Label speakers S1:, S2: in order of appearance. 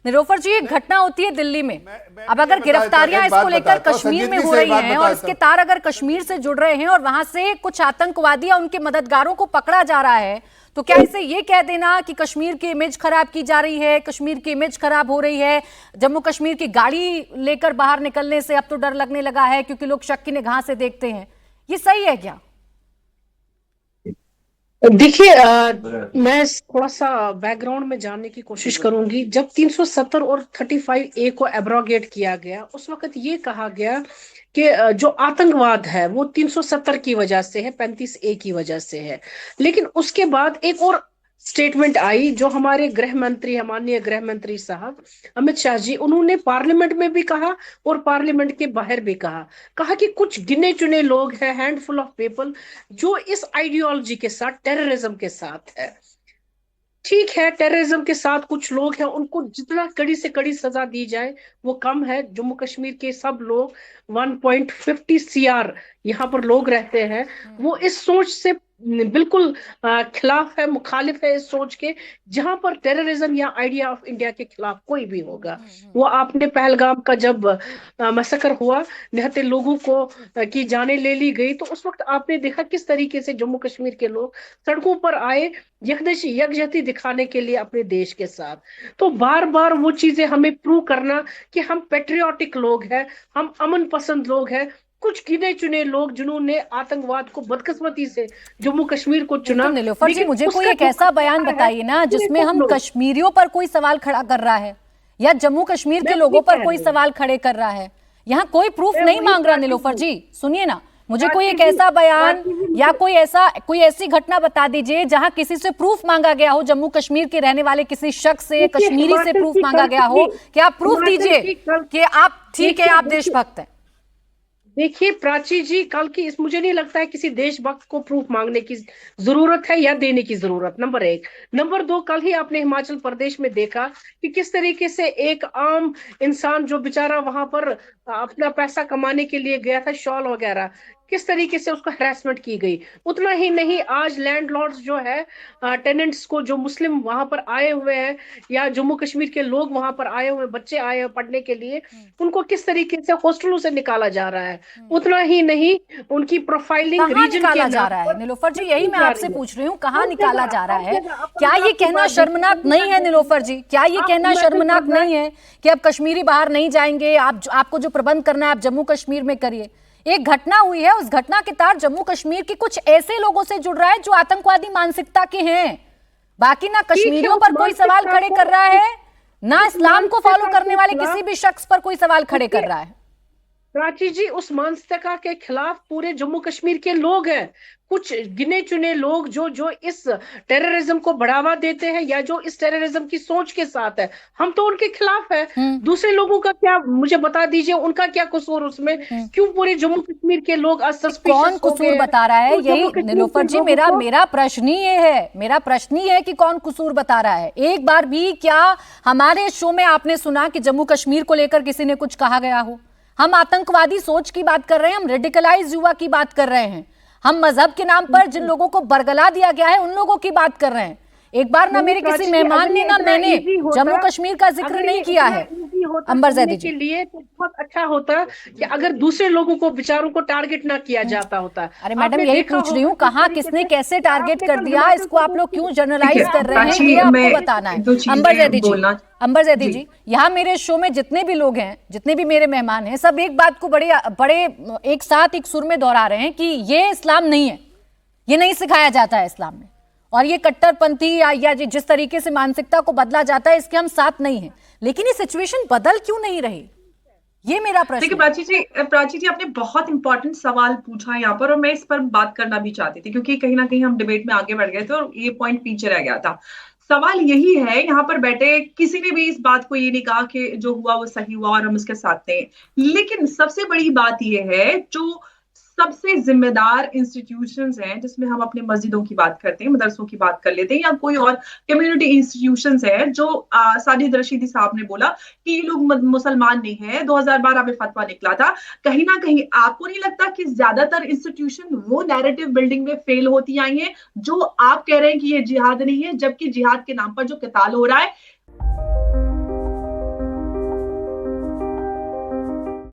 S1: निलोफर जी, एक घटना होती है दिल्ली में। अब अगर गिरफ्तारियां इसको लेकर कश्मीर में हो रही हैं और इसके तार अगर कश्मीर से जुड़ रहे हैं और वहां से कुछ आतंकवादी या उनके मददगारों को पकड़ा जा रहा है, तो क्या इसे ये कह देना कि कश्मीर की इमेज खराब की जा रही है, कश्मीर की इमेज खराब हो रही है, जम्मू कश्मीर की गाड़ी लेकर बाहर निकलने से अब तो डर लगने लगा है क्योंकि लोग शक की निगाह से देखते हैं, ये सही है क्या?
S2: देखिए, मैं थोड़ा सा बैकग्राउंड में जानने की कोशिश करूंगी। जब 370 और 35A को एब्रोगेट किया गया, उस वक्त ये कहा गया कि जो आतंकवाद है वो 370 की वजह से है, 35A की वजह से है। लेकिन उसके बाद एक और स्टेटमेंट आई जो हमारे गृह मंत्री, माननीय गृह मंत्री साहब अमित शाह जी, उन्होंने पार्लियामेंट में भी कहा और पार्लियामेंट के बाहर भी कहा कि कुछ गिने चुने लोग हैं, हैंडफुल ऑफ पीपल, जो इस आइडियोलॉजी के साथ, टेररिज्म के साथ है। ठीक है, टेररिज्म के साथ कुछ लोग हैं, उनको जितना कड़ी से कड़ी सजा दी जाए वो कम है। जम्मू कश्मीर के सब लोग 1.50 CR यहाँ पर लोग रहते हैं, वो इस सोच से बिल्कुल खिलाफ है, मुखालिफ है इस सोच के। जहां पर टेररिज्म या आइडिया ऑफ इंडिया के खिलाफ कोई भी होगा, वो आपने पहलगाम का जब मसकर हुआ, निहत्थे लोगों को की जाने ले ली गई, तो उस वक्त आपने देखा किस तरीके से जम्मू कश्मीर के लोग सड़कों पर आए यकजहती दिखाने के लिए अपने देश के साथ। तो बार बार वो चीजें हमें प्रूव करना कि हम पेट्रियाटिक लोग हैं, हम अमन पसंद लोग हैं, कुछ गिने चुने लोग जिन्होंने आतंकवाद को बदकिस्मती से जम्मू कश्मीर को चुना।
S1: तो निलोफर जी, मुझे कोई एक ऐसा बयान बताइए ना जिसमें हम कश्मीरियों पर कोई सवाल खड़ा कर रहा है या जम्मू कश्मीर के लोगों पर कोई सवाल खड़े कर रहा है। यहाँ कोई प्रूफ नहीं मांग रहा। निलोफर जी सुनिए ना, मुझे कोई एक ऐसा बयान या कोई ऐसी घटना बता दीजिए जहां किसी से प्रूफ मांगा गया हो, जम्मू कश्मीर के रहने वाले किसी शख्स से, कश्मीरी से प्रूफ मांगा गया हो कि आप प्रूफ दीजिए कि आप ठीक है, आप देशभक्त हैं।
S2: देखिए प्राची जी, कल की इस मुझे नहीं लगता है किसी देशभक्त को प्रूफ मांगने की जरूरत है या देने की जरूरत, नंबर एक। नंबर दो, कल ही आपने हिमाचल प्रदेश में देखा कि किस तरीके से एक आम इंसान जो बेचारा वहां पर अपना पैसा कमाने के लिए गया था, शॉल वगैरह, किस तरीके से उसको हरासमेंट की गई। उतना ही नहीं, आज लैंडलॉर्ड्स जो है, टेनेंट्स को, जो मुस्लिम वहां पर आए हुए हैं या जम्मू कश्मीर के लोग वहां पर आए हुए, बच्चे आए हुए पढ़ने के लिए, उनको किस तरीके से हॉस्टलों से निकाला जा रहा है। उतना ही नहीं, उनकी प्रोफाइलिंग रीजन
S1: निकाला जा रहा है। निलोफर जी, यही मैं आपसे पूछ रही हूँ, कहाँ निकाला जा रहा है? क्या ये कहना शर्मनाक नहीं है निलोफर जी? क्या ये कहना शर्मनाक नहीं है कि अब कश्मीरी बाहर नहीं जाएंगे, आपको जो प्रबंध करना है आप जम्मू कश्मीर में करिए? एक घटना हुई है, उस घटना के तार जम्मू कश्मीर के कुछ ऐसे लोगों से जुड़ रहा है जो आतंकवादी मानसिकता के हैं। बाकी ना कश्मीरियों पर कोई सवाल खड़े कर रहा है, ना इस्लाम को फॉलो करने वाले किसी भी शख्स पर कोई सवाल खड़े कर रहा है।
S2: प्राची जी, उस मानसिकता के खिलाफ पूरे जम्मू कश्मीर के लोग हैं, कुछ गिने चुने लोग जो इस टेररिज्म को बढ़ावा देते हैं या जो इस टेररिज्म की सोच के साथ है, हम तो उनके खिलाफ है। दूसरे लोगों का क्या, मुझे बता दीजिए, उनका क्या कसूर उसमें? क्यों पूरे जम्मू कश्मीर के लोग
S1: कौन कसूर बता रहा है? यही निलोफर जी मेरा प्रश्न ही ये है, मेरा प्रश्न ही है कि कौन कसूर बता रहा है। एक बार भी क्या हमारे शो में आपने सुना कि जम्मू कश्मीर को लेकर किसी ने कुछ कहा गया हो? हम आतंकवादी सोच की बात कर रहे हैं, हम रेडिकलाइज युवा की बात कर रहे हैं, हम मजहब के नाम पर जिन लोगों को बरगला दिया गया है उन लोगों की बात कर रहे हैं। एक बार ना मेरे किसी मेहमान ने ना मैंने जम्मू कश्मीर का जिक्र नहीं किया है। अंबर जैदी जी,
S2: के लिए तो बहुत अच्छा होता कि अगर दूसरे लोगों को, बेचारों को टारगेट ना किया जाता होता।
S1: अरे मैडम, यही पूछ रही हूँ, कहाँ किसने कैसे टारगेट कर दिया, इसको आप लोग क्यों जनरलाइज कर रहे हैं, ये आपको बताना है। अंबर जैदी जी, यहाँ मेरे शो में जितने भी लोग हैं, जितने भी मेरे मेहमान हैं, सब एक बात को बड़े एक साथ एक सुर में दोहरा रहे हैं कि ये इस्लाम नहीं है, ये नहीं सिखाया जाता है इस्लाम में, और ये कट्टरपंथी या जिस तरीके से मानसिकता को बदला जाता है इसके हम साथ नहीं हैं। लेकिन ये सिचुएशन बदल क्यों नहीं रही, ये मेरा प्रश्न।
S3: देखिए प्राची जी आपने बहुत इंपॉर्टेंट सवाल पूछा यहाँ पर, और मैं इस पर बात करना भी चाहती थी क्योंकि कहीं ना कहीं हम डिबेट में आगे बढ़ गए थे और ये पॉइंट पीछे रह गया था। सवाल यही है, यहाँ पर बैठे किसी ने भी इस बात को ये नहीं कहा कि जो हुआ वो सही हुआ और हम उसके साथ थे, लेकिन सबसे बड़ी बात ये है, जो सबसे जिम्मेदार इंस्टीट्यूशंस हैं, जिसमें हम अपने मस्जिदों की बात करते हैं, मदरसों की बात कर लेते हैं, या कोई और कम्युनिटी इंस्टीट्यूशंस हैं, जो साजिद रशीदी साहब ने बोला कि ये लोग मुसलमान नहीं है, 2012 में फतवा निकला था। कहीं ना कहीं आपको नहीं लगता कि ज्यादातर इंस्टीट्यूशन वो नैरेटिव बिल्डिंग में फेल होती आई हैं, जो आप कह रहे हैं कि ये जिहाद नहीं है, जबकि जिहाद के नाम पर जो किताल हो रहा है